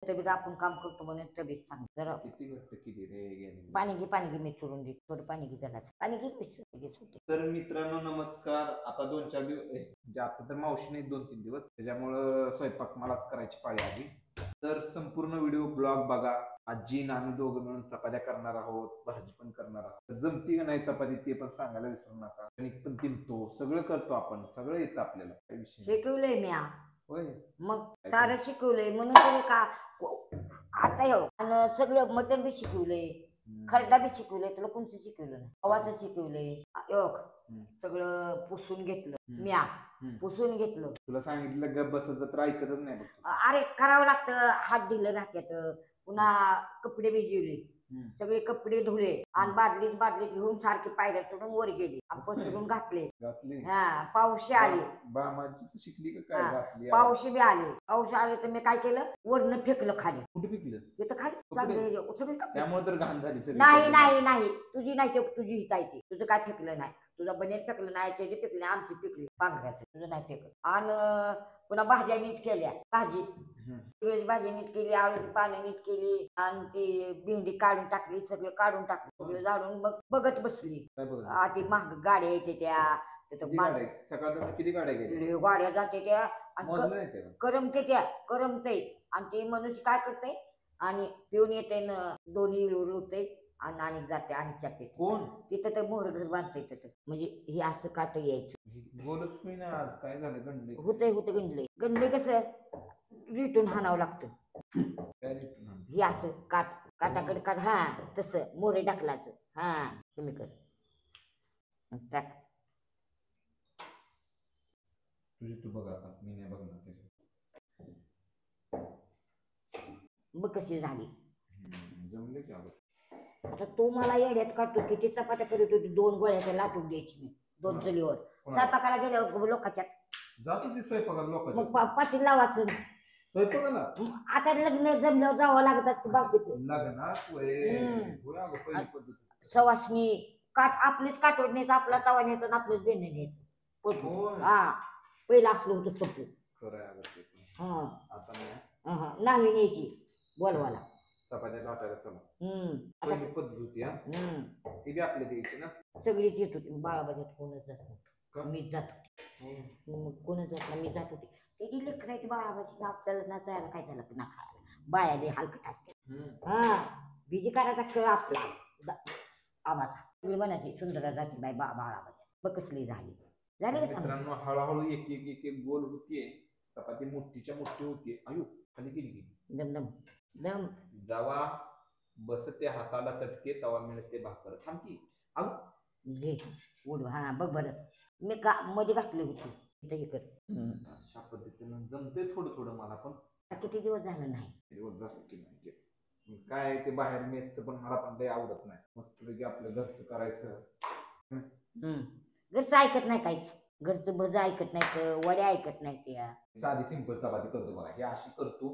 तब्येत आपण काम करतो म्हणून तब्येत चांगली. जरा किती घट्ट किती रे पाणी घे मी चुरून दे. थोडं पाणी घे जरा. पाणी घे होते. तर मित्रांनो नमस्कार. आता 2-4 दिवस म्हणजे आता तर मावशी नाही 2-3 दिवस, त्याच्यामुळं स्वयंपाक मलाच करायची पाळी आली. तर संपूर्ण व्हिडिओ ब्लॉग बघा. आजी आणि आम्ही दोघं मिळून चपात्या करणार आहोत, भाजी पण करणार आहोत. जमती का नाही चपाती ते पण सांगायला विसरू नका. कणिक पण तिंबतो, सगळं करतो आपण, सगळं येतं आपल्याला. काही विषय नाही. शिकवलंय मी होय मग सारं शिकवलंय म्हणून तरी का आता येऊ आणि सगळं मटण बी शिकवलंय, खरडा बी शिकवलंय. तुला कोणचं शिकवलं नाही? गव्हाचं शिकवलंय. सगळं पुसून घेतलं म्या पुसून घेतलं. तुला सांगितलं गप बसत तर ऐकतच नाही बघ. अरे करावं लागतं. हात दिलं राख्यात, पुन्हा कपडे भिजवले, सगळे कपडे धुले आणि बादलीत घेऊन सारखे पायऱ्या चढून वर गेले. आपण चढून घातले. पावशी आले. शिकली का काय घातली? पावशी बी आले. पाऊस आले तर मी काय केलं, वरनं फेकलं खाली. कुठे फेकलं? तिथं खाली. त्यामुळे तर घाण झाली. नाही तुझी नाही, तुझी हितायची. तुझं काय फेकलं नाही. तुझं बनेल फेकलं नाही, त्याची फेकली, आमची फेकली पांघराचं. तुझं नाही फेकलं. आणि पुन्हा भाज्या नीट केल्या. भाजी नीट केली, आळूची पानं नीट केली आणि ती भेंडी काढून टाकली. सगळं काढून टाकलं, सगळं झाडून बघत बसली. ती महाग गाड्या येते त्या सकाळ किती गाड्या गेल्या? गाड्या जाते त्या करमते आणि ते मनुष्य काय करते आणि पिऊन येते ना दोन्ही रुळते आणि जाते आणि चपेत. कोण तिथं तर मोहर घर बांधते तिथं. म्हणजे हे असं काट यायचं. बोलत नाही आज काय झालं? गंडले होते गंडले कसं रिटून हाणावं लागतं. हे असं काटाकडे काढ. तसं मोहरे टाकलाचं. तुम्ही कर टाक. तुझी तू बघा आता, मी नाही बघणार. बघ कशी झाली. जमले की आता तो मला येड्यात काढतो. किती चपात्या करत होती. 2 गोळ्याच्या लाटून द्यायची मी 2 चुलीवर. स्वयंपाकाला गेल्यावर लोकांच्या जात होती स्वयंपाकाला लोकांच्या. मग पाठी लावायचं स्वयंपाकाला. आता लग्न जमल्यावर जावं लागतात बाकीचं. सवासनी काट आपलीच काटवड न्यायचं, आपला तवा न्यायचं, आपलंच बेन न्यायचं. पहिलं असलं होतं सोपं. नावी न्यायची बोलवाला चपात्या लाटायला. चला पद्धत होती. ती बी आपल्या द्यायची ना. सगळीच येत होती. बाळाबाजात कोणच जात नव्हतं. मीच जात होती. कोणच जात नाही, मी जात होती. त्याची लेकरायची बाळाबाजी आपल्याला ना जायला काय झालं ना खायला. बाया दे हलकट असते. बिजी करायचा खेळ आपला आम्हाला म्हणायची सुंदर जाती बाई बाळाबाजी. बघ कसली झाली. मित्रांनो हळूहळू एक गोल होतीये. चपाती मोठीच्या मोठी होतीये. आयु खाली गेली. दम जावा बसते हाताला चटके तवा मिळते भाकर. थांबकी घे उड. बघ बरं मी मध्ये घातली होती. अशा पद्धतीनं जमते थोडं मला पण. किती दिवस झालं नाही. दिवस झाले की नाही काय ते बाहेर मेसचं पण मला पण काही आवडत नाही. मस्त आपलं घरचं करायचं. घरचं ऐकत नाही काहीच. घरचं भज ऐकत नाही, वड्या ऐकत नाही. त्या साधी सिंपल चपाती करतो बघा. हे अशी करतो.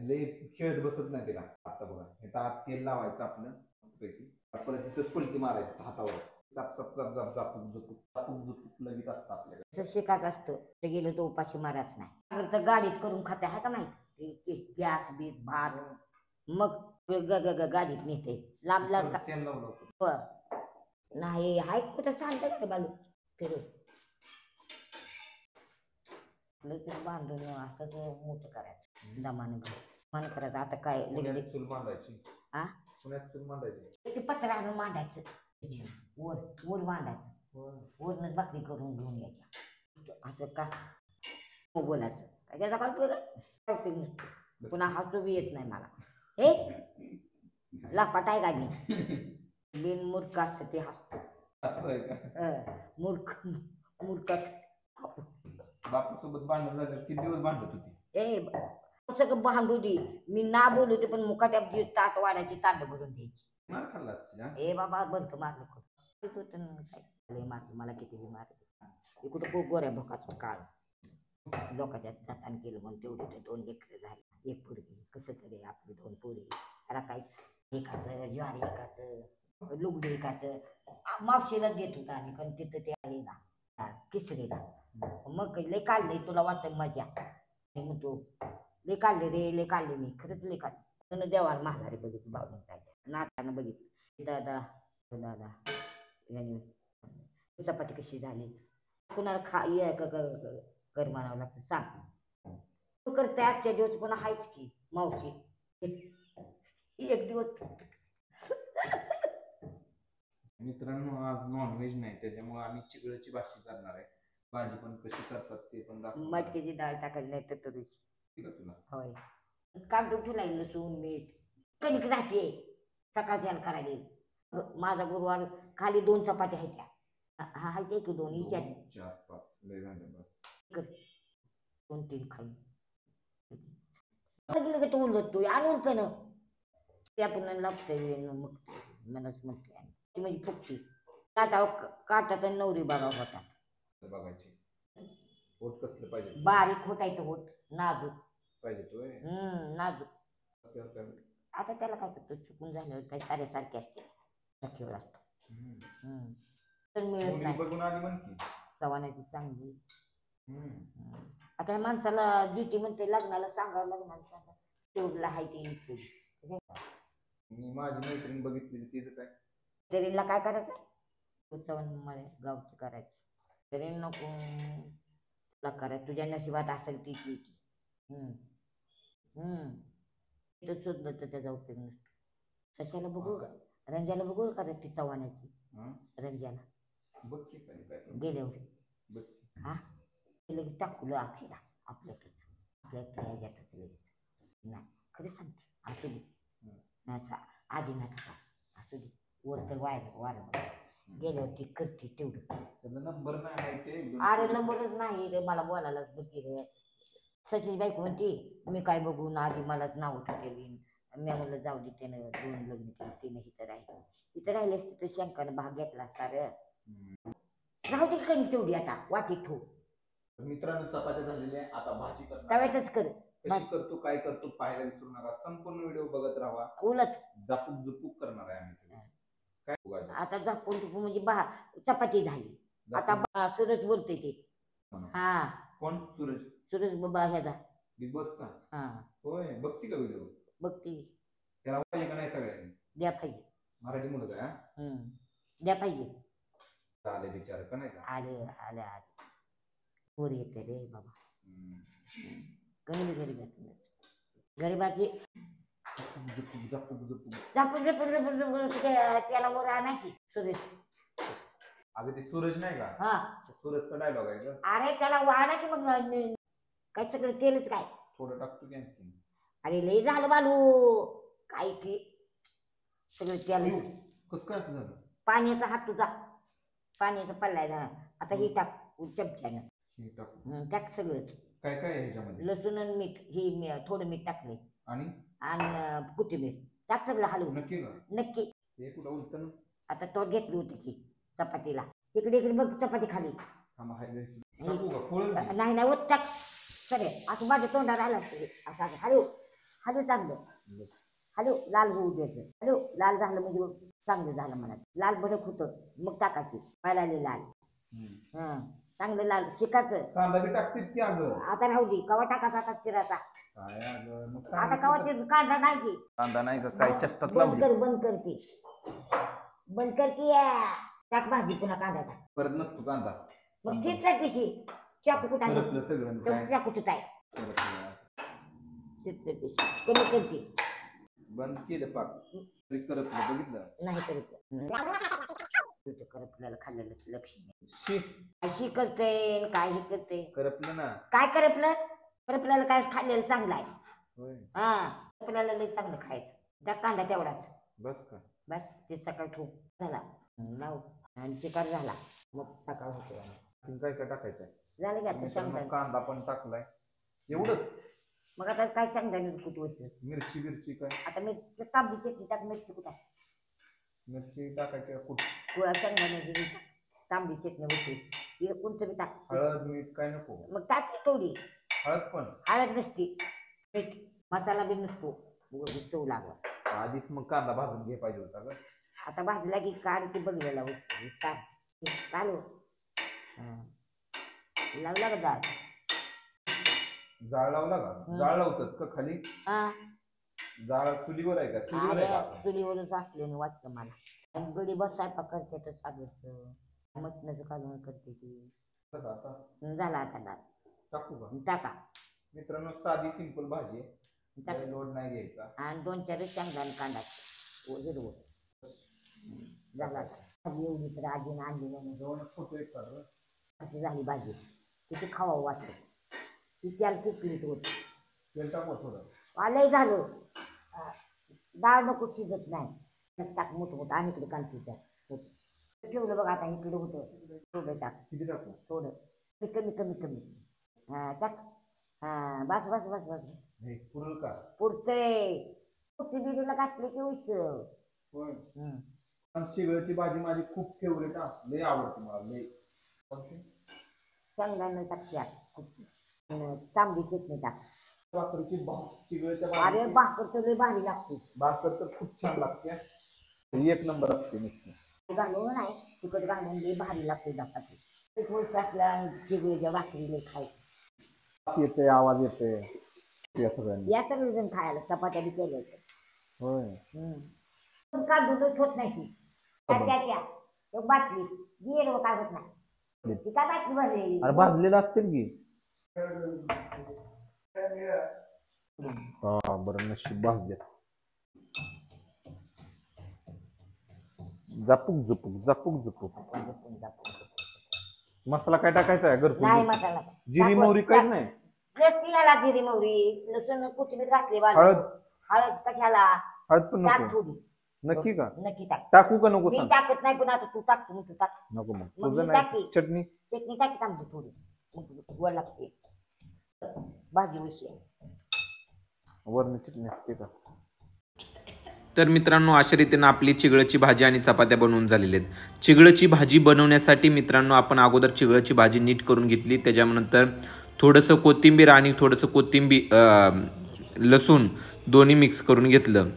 लय खेळत बसत नाही तिला. आता बघा हे ताट तेल लावायचं आपलं मस्तपैकी. परत तिथंच पलटी मारायचं हातावर. लगेच असतं आपल्याकडे. शिकायचं असतं. ते गेलं तो उपाशी मारायच नाही. तर गाडीत करून खाते आहे का माहिती. गॅस बीत भात मग गाडीत नेते. लांब नाही हाय कुठं सांगत का बालू फिरून बांधून असं मोठं करायचं. दमाने करायचं. आता काय चूल बांधायची. चूल बांधायची. ते पत्र आणून मांडायचं. वर बांधायचं. वरनच भाकरी करून घेऊन यायच्या. असं का बोलायचं काय त्याचा काय पुन्हा हसू बी येत नाही मला. हे लापाट आहे का मी. बिन मूर्ख असतं ते हसतं. मूर्ख बापू सोबत भांडण झालं. किती दिवस भांडत होती? सगळं बांधू दे. मी ना बोलू दे पण मुकाट्या ताट वाढायची तांड भरून द्यायची. मार खाल्ला बाबा बंद मारलं काय मारलं मला किती मारलं. कुठं गोऱ्या भोकाचं काळ लोकांच्या जाताना केलं म्हणून तेवढे 2 लेकरं झाली. 1 पोरगी कसं तरी आपली 2 पोरी. त्याला काहीच एकाचं ज्वारी एकाचं लुगडे एकाचं मावशीला देत होता आम्ही. पण तिथं ते आले ना किसरीला. मग लय काढलंय तुला वाटतं मजा. म्हणतो लय काढले रे, लय काढले मी, खरंच लय काढले. त्यानं देवाला महागारी बघितलं, बाबून काय नातानं बघितलं. दादा दादा याने चपाती कशी झाली, कुणाला कर म्हणावं लागतं सांग. तू करते आजच्या दिवस पुन्हा हायच की मावशी. एक दिवस मित्रांनो आज नॉनव्हेज नाही, त्याच्यामुळे आम्ही चिगळची भाजी करणार आहे. भाजी पण कशी करतात ते पण दाखवणार. मटकीची डाळ टाकायची नाही तर तुरीची. ठीक आहे तुला. होय काढून ठेवला लसूण मीठ कणिक राहते सकाळच्या करायला. माझा गुरुवार खाली 2 चपात्या आहेत त्या. हा हाय ते की 2 2, 4, 5 लय झाले बस. 2-3 खाऊन गेलं का तू उलट तू आणून पण ते आपण लागतंय मग मनच म्हटले ती म्हणजे फुकती काटात नवरी बघा होता बघायची. होट कसलं पाहिजे? बारीक होतायचं होत नाजूक पाहिजे तो. नाजूक. आता त्याला काय करतो चुकून झाल्यावर काही साऱ्यासारखे असते सखीवर असतो. तर मिळत नाही. बघून आली म्हण की चव्हाण्याची चांगली. आता ह्या माणसाला जिटी म्हणते लग्नाला सांगा लग्नाला सांगा तेवढला आहे ते. मी माझी मैत्रीण बघितली तिचं काय तरीला काय करायचं चव्हाण मला गावचं करायचं तरी नको तुला करायचं तुझ्या नशिबात असेल ती तर शोधलं तर त्याचा उपयोग नसतो. कशाला बघू रंजाला बघू का ती चव्हाण्याची रंजाला बघ की काय गेल्यावर हा लगेच टाकलं अक्षरा आपल्याकडे आपल्या ह्याच्यातच लगेच नाही खरं सांगते असू दे आधी नका असू दे वर तर वार गेल्यावरती करते तेवढं. नंबर नाही अरे नंबरच नाही रे मला बोलायलाच बघ रे. सचिन बाईक म्हणते मी काय बघून आधी मलाच नाव ठेवली मी म्हणलं जाऊ दे त्यानं 2 लग्न केली तिने इथं राहिले असते तर शंकानं भाग घेतला असता रे. राहू दे कधी तेवढी आता वाटीत ठेवू. मित्रांनो चपात्या झालेल्या आता भाजी करणार तव्यातच कर कशी करतो काय करतो पाहायला विसरू नका. संपूर्ण व्हिडिओ बघत राहा. उलट झापूक झुपूक करणार आहे आम्ही सगळे. काय आता झापून झुपून म्हणजे चपाती झाली. आता सुरज बोलते ते हा कोण सुरज बाबा ह्याचा बिग बॉसचा. हा होय बघती का व्हिडिओ बघते त्याला पाहिजे का नाही सगळ्यांनी द्या पाहिजे मराठी मुलगा आहे द्या पाहिजे. आले बिचार का नाही आले आले आले पोर येते रे बाबा कमी गरीब गरीबाची त्याला वर आणायची सुरेश. अगं ते सूरज नाही का हा सूरजचा डायलॉग आहे का. अरे त्याला वाढा की मग काय सगळं तेलच काय थोडं टाकतो की आणखी. अरे लय झालं बालू काय की सगळं तेल कसं काय असं झालं. पाण्याचा हात तुझा पाण्याचा पडलाय ना आता ही टाक चमच्यानं टाक सगळंच. काय काय ह्याच्यामध्ये लसूण आणि मीठ ही थोडं मीठ टाकले आणि कोथिंबीर टाक सगळं हलवून. नक्की का नक्की हे कुठं उलटन आता तो घेतली होती की चपातीला इकडे बघ चपाती खाली नाही नाही होत टाक सरे असं माझ्या तोंडाला आला असं हलव हलव चांगलं हलव लाल होऊ द्यायचं हलव लाल झालं म्हणजे चांगलं झालं म्हणा लाल भडक होतं मग टाकायची पहिला लाल चांगलं लाल शिकायचं आता राहू दे कवा टाकायचा आता चिराचा आता कवा कांदा नाही की कांदा नाही का काय चष्टात बंद कर की टाक भाजी पुन्हा कांदा टाक परत नसतो कांदा मग ठीक आहे कशी चाकू कुठं सगळं चाकू कुठं आहे कमी करते बंद केलं पाक करत बघितलं नाही करपल्याला खाल्लेलं लक्ष नाही. अशी करते काय हे करते करपलं ना काय करपल्याला काय खाल्लेलं चांगलं आहे. हा करपल्याला लय चांगलं खायचं त्या कांदा तेवढाच बस ते सकाळ ठेवू झाला लाव आणि चिकार झाला मग सकाळ होते काय काय टाकायचं झालं की आता शेंगदाणे कांदा पण टाकलाय एवढंच. मग आता काय शेंगदाणे कुठं होतं मिरची काय आता मी काबली चटणी टाक मिरची कुठं मिरची टाकायची शेंगदाणे तांबडी चटणी होती तिला कोणतं बी टाक हळद मीठ काय नको मग टाक थोडी हळद नसती मीठ मसाला बी नसतो चव लागला आधीच मग कांदा भाजून घे पाहिजे होता का. आता भाजला की काढ की बघलेला चालू लावला का दाळ जाळ लावला का? जाळ लावतात का खाली? हा जाळ चुलीवर आहे का? चुलीवर आहे का? चुलीवरच असल्याने वाटतं मला. आणि गडी बसायला करते तर साधं मटणाचं कालवण करते ती. झाला आता दाल. टाकू का? टाका. मित्रांनो साधी सिंपल भाजी आहे, लोड नाही घ्यायचा. आणि 2-4 शेंगदाणे कांदा हिरवं झाला. भाजी एवढी तर आजीने आणली नाही. दोन फोटो एक काढ. अशी झाली भाजी. किती खावा वाटतं. ती त्याला किती होत. तेल टाकू थोडं. आलंय झालं. डाळ नको शिजत नाही. टाक मोठं मोठं आणि इकडे कांतीच्या ठेवलं बघ. आता इकडे होतं थोडं टाक. किती टाकू? थोडं कमी कमी कमी. हा टाक. हा बस बस बस बस. पुरल का? पुरतंय. दिदीला घातली की उचल. होय. शिगळची भाजी माझी खूप फेवरेट आहे. लय आवडते मला लय. शेंगदाणे टाक त्यात. तांबडी चटणी टाक. भाकरीची शिगळच्या अरे भाकर तर लय भारी लागते. भाकर तर खूप छान लागते. एक नंबर असते नुसती. घालून नाही तिकट घालून लय भारी लागते धपाटे. असल्या शिगळीच्या भाकरीला खायचं. येते आवाज येते या सगळ्यांनी. या सगळे जण खायला चपात्या बी केल्या होय. का दूध होत नाही ती त्या बाटली गिर काय होत नाही. ती काय बाटली भरलेली. अरे भाजलेलं असतील की. हा बरं नशीब भाजले. झपूक झुपूक झपूक झुपूक. मसाला काय टाकायचा आहे घरगुती? नाही मसाला. जिरी मोहरी काहीच नाही. टेस्टी झाला जिरी मोहरी लसूण कोथिंबीर घातली. हळद? हळद कशाला? हळद पण टाक नको? थोडी. नक्की का? नक्की टाक. टाकू का नको? मी टाकत नाही पण आता तू टाक. तू टाक. नको मग मग तुझं मी नाही. टाकी. चटणी चटणी टाकी तांबडी थोडी. मग गोड लागते भाजी. विषय वरण चटणी असते का? तर मित्रांनो अशा रीतीनं आपली चिगळची भाजी आणि चपात्या बनवून झालेल्या आहेत. चिगळची भाजी बनवण्यासाठी मित्रांनो आपण अगोदर चिगळची भाजी नीट करून घेतली. त्याच्यानंतर थोडंसं कोथिंबीर आणि लसूण दोन्ही मिक्स करून घेतलं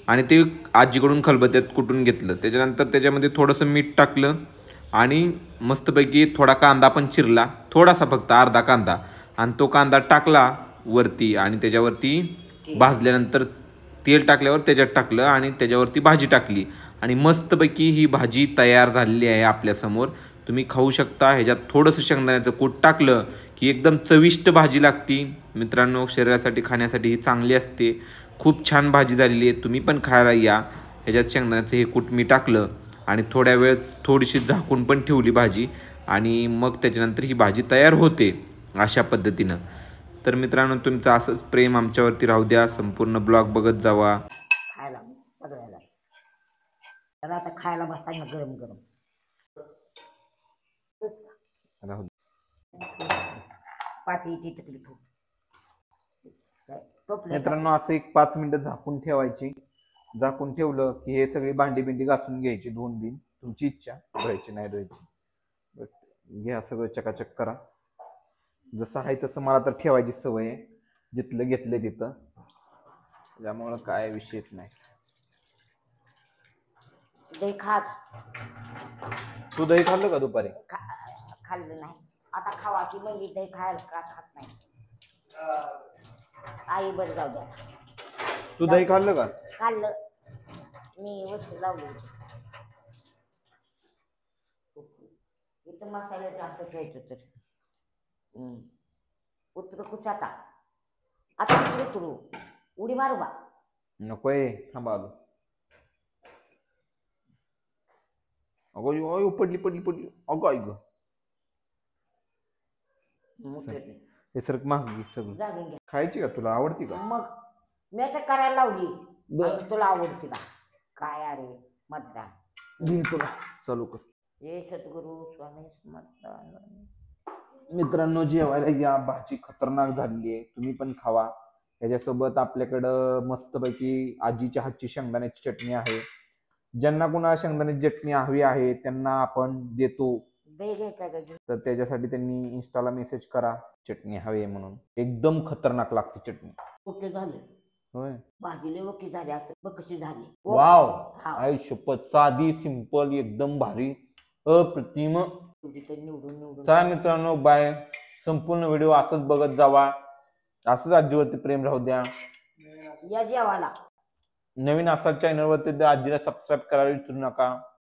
आणि ते आजीकडून खलबत्त्यात कुटून घेतलं. त्याच्यानंतर त्याच्यामध्ये थोडंसं मीठ टाकलं आणि मस्तपैकी थोडा कांदा पण चिरला. थोडासा फक्त अर्धा कांदा. आणि तो कांदा टाकला वरती आणि त्याच्यावरती भाजल्यानंतर तेल टाकल्यावर त्याच्यात टाकलं आणि त्याच्यावरती भाजी टाकली आणि मस्तपैकी ही भाजी तयार झालेली आहे आपल्यासमोर. तुम्ही खाऊ शकता. ह्याच्यात थोडंसं शेंगदाण्याचं कूट टाकलं की एकदम चविष्ट भाजी लागती. मित्रांनो शरीरासाठी खाण्यासाठी ही चांगली असते. खूप छान भाजी झालेली आहे. तुम्ही पण खायला या. ह्याच्यात शेंगदाण्याचं हे कूट मी टाकलं आणि थोड्या वेळ थोडीशी झाकून पण ठेवली भाजी आणि मग त्याच्यानंतर ही भाजी तयार होते अशा पद्धतीनं. तर मित्रांनो तुमचं असंच प्रेम आमच्यावरती राहू द्या. संपूर्ण ब्लॉग बघत जावा. खायला सगळ्याला. तर आता खायला बसायला गरम गरम. राहू पाठी ती तकली मित्रांनो असं एक 5 मिनिटं झाकून ठेवायची. झाकून ठेवलं की हे सगळी भांडी बिंडी घासून घ्यायची. धुवून बिन तुमची इच्छा धुवायची नाही धुवायची. घ्या सगळं चकाचक करा. जसं आहे तसं मला तर ठेवायची सवय आहे. जिथलं घेतलं तिथं. त्यामुळं काय विषयच नाही. दही खात. तू दही खाल्लं का दुपारी? खाल्लं नाही. आता खावा की म्हणजे दही खायला का खात नाही. आई बरं जाऊ द्या. तू दही खाल्लं का? खाल्लं. मी वस्तू लावली. इथं मसाला जास्त घ्यायचं तर उतरू कुछ आता उतरू उडी मारू बा. नकोय थांबा आलो. अगो पडली पडली पडली. अगो आई ग हे सर मागली सगळं. खायची का? तुला आवडती का? मग मी आता करायला लावली. तुला आवडती का? काय अरे मधरा घे तुला चालू कर. हे सद्गुरू स्वामी समर्थ. मित्रांनो जेवायला या. भाजी खतरनाक झालेली आहे. तुम्ही पण खावा. त्याच्यासोबत आपल्याकडं मस्तपैकी आजीच्या हातची शेंगदाण्याची चटणी आहे. ज्यांना कुणाला शेंगदाण्याची चटणी हवी आहे त्यांना आपण देतो. तर त्याच्यासाठी त्यांनी इन्स्टाला मेसेज करा चटणी हवी आहे म्हणून. एकदम खतरनाक लागते चटणी. ओके झाले. होय भाजीले ओके झाले. आता बघ कशी झाली. वाव आई शपथ. साधी सिंपल एकदम भारी अप्रतिम. निवडून चला मित्रांनो बाय. संपूर्ण व्हिडिओ असंच बघत जावा. असंच आजीवरती प्रेम राहू द्या. या जेवायला. नवीन असाल चॅनलवरती तर आजीला सबस्क्राईब करायला विसरू नका.